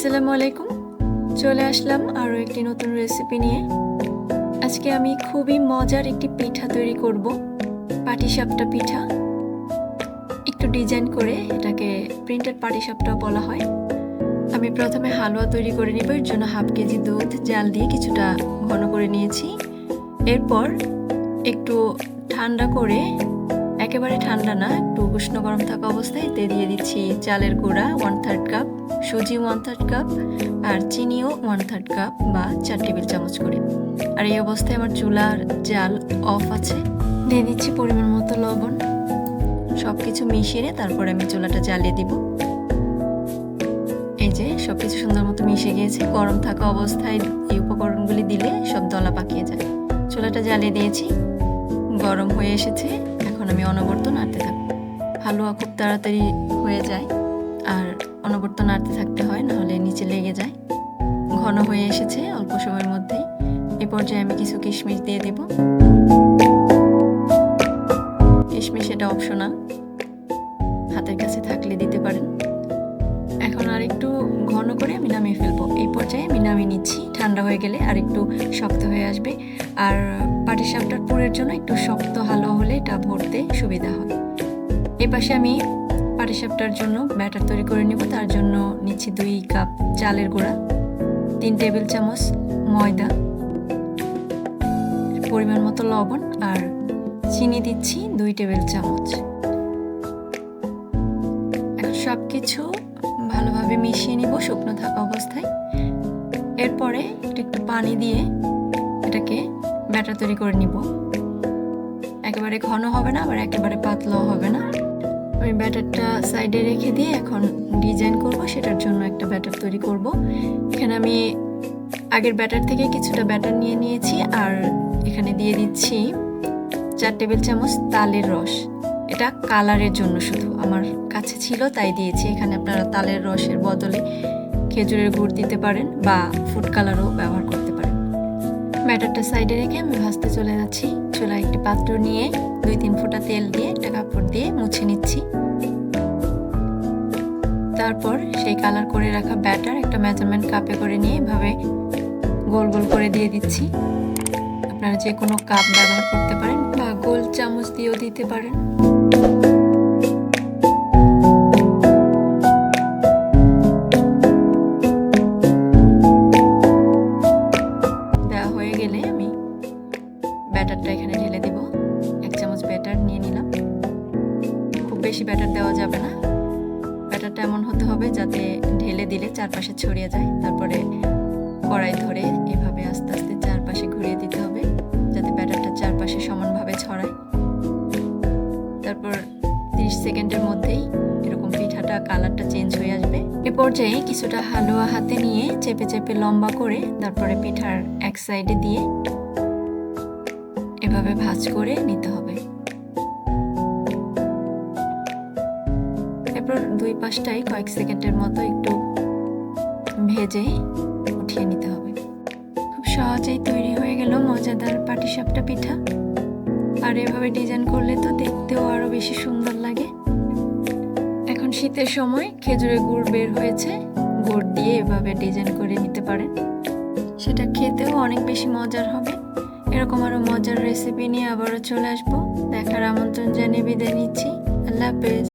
আসসালামু আলাইকুম, চলে আসলাম আরও একটি নতুন রেসিপি নিয়ে। আজকে আমি খুবই মজার একটি পিঠা তৈরি করব, পাটিসাপটা পিঠা। একটু ডিজাইন করে এটাকে প্রিন্টেড পাটিসাপটাও বলা হয়। আমি প্রথমে হালুয়া তৈরি করে নিব। এর জন্য 1/2 কেজি দুধ জাল দিয়ে কিছুটা ঘন করে নিয়েছি। এরপর একটু ঠান্ডা করে, একেবারে ঠান্ডা না, একটু উষ্ণ গরম থাকা অবস্থায় দিয়ে দিচ্ছি চালের গুঁড়া 1/3 কাপ, সুজি 1/3 কাপ, আর চিনিও 1/3 কাপ বা 4 টেবিল চামচ করে। আর এই অবস্থায় আমার চুলার জাল অফ আছে। দিয়ে দিচ্ছি পরিমাণ মতো লবণ। সব কিছু মিশিয়ে তারপরে আমি চুলাটা জ্বালিয়ে দিব। এই যে সব কিছু সুন্দর মতো মিশে গিয়েছে। গরম থাকা অবস্থায় এই উপকরণগুলি দিলে সব দলা পাকিয়ে যায়। চুলাটা জ্বালিয়ে দিয়েছি, গরম হয়ে এসেছে। এখন আমি অনবরত নাড়তে থাকবো। হালুয়া খুব তাড়াতাড়ি হয়ে যায়, আর অনবরত নাড়তে থাকতে হয়, নাহলে নিচে লেগে যায়। ঘন হয়ে এসেছে অল্প সময়ের মধ্যেই। এ পর্যায়ে আমি কিছু কিশমিশ দিয়ে দেব। কিশমিশ এটা অপশনাল, হাতের কাছে থাকলে দিতে পারেন। এখন আর একটু ঘন করে আমি নামিয়ে ফেলবো। এই পর্যায়ে আমি নামিয়ে নিচ্ছি। ঠান্ডা হয়ে গেলে আর একটু শক্ত হয়ে আসবে। আর পাটিসাপটার পুরের জন্য একটু শক্ত হালুয়া হলে এটা ভরতে সুবিধা হয়। এই পাশে আমি পাটিসাপটার জন্য ব্যাটার তৈরি করে নিব। তার জন্য নিচ্ছি 2 কাপ চালের গুঁড়া, 3 টেবিল চামচ ময়দা, পরিমাণ মতো লবণ, আর চিনি দিচ্ছি 2 টেবিল চামচ। এখন সব কিছু ভালোভাবে মিশিয়ে নিব শুকনো থাকা অবস্থায়। এরপরে একটু পানি দিয়ে এটাকে ব্যাটার তৈরি করে নিব। একেবারে ঘন হবে না, আবার একেবারে পাতলাও হবে না। আমি ব্যাটারটা সাইডে রেখে দিয়ে এখন ডিজাইন করব, সেটার জন্য একটা ব্যাটার তৈরি করব। এখানে আমি আগের ব্যাটার থেকে কিছুটা ব্যাটার নিয়ে নিয়েছি, আর এখানে দিয়ে দিচ্ছি 4 টেবিল চামচ তালের রস। এটা কালারের জন্য শুধু আমার কাছে ছিল তাই দিয়েছি। এখানে আপনারা তালের রসের বদলে খেজুরের গুড় দিতে পারেন বা ফুড কালারও ব্যবহার করতে পারেন। ব্যাটারটা সাইডে রেখে আমি ভাজতে চলে যাচ্ছি। চুলায় একটি পাত্র নিয়ে 2-3 ফোঁটা তেল দিয়ে একটা কাপড় দিয়ে মুছে নিচ্ছি। তারপর সেই কালার করে রাখা ব্যাটার একটা মেজারমেন্ট কাপে করে নিয়ে এভাবে গোল গোল করে দিয়ে দিচ্ছি। আপনারা যে কোনো কাপ ব্যবহার করতে পারেন বা গোল চামচ দিয়েও দিতে পারেন। দেওয়া হয়ে গেলে আমি ব্যাটারটা এখানে ঢেলে দিব। 1 চামচ ব্যাটার নিয়ে নিলাম। খুব বেশি ব্যাটার দেওয়া যাবে না। ব্যাটারটা এমন হতে হবে যাতে ঢেলে দিলে চারপাশে ছড়িয়ে যায়। তারপরে কড়াই ধরে এভাবে আস্তে আস্তে চারপাশে ঘুরিয়ে দিতে হবে যাতে ব্যাটারটা চারপাশে সমানভাবে ছড়ায়। তারপর 30 সেকেন্ডের মধ্যেই এরকম পিঠাটা কালারটা চেঞ্জ হয়ে আসবে। এ পর্যায়ে কিছুটা হালুয়া হাতে নিয়ে চেপে চেপে লম্বা করে তারপরে পিঠার এক সাইডে দিয়ে এভাবে ভাঁজ করে নিতে হবে। এরপর 2 পাশটাই কয়েক সেকেন্ডের মতো একটু ভেজে উঠিয়ে নিতে হবে। খুব সহজেই তৈরি হয়ে গেল মজাদার পাটিসাপটা পিঠা। আর এভাবে ডিজাইন করলে তো দেখতেও আরো বেশি সুন্দর লাগে। এখন শীতের সময় খেজুরের গুড় বের হয়েছে, গুড় দিয়ে এভাবে ডিজাইন করে নিতে পারেন। সেটা খেতেও অনেক বেশি মজার হবে। এরকম আরো মজার রেসিপি নিয়ে আবারও চলে আসবো। দেখার আমন্ত্রণ জানিয়ে বিদায় নিচ্ছি। আল্লাহ হাফেজ।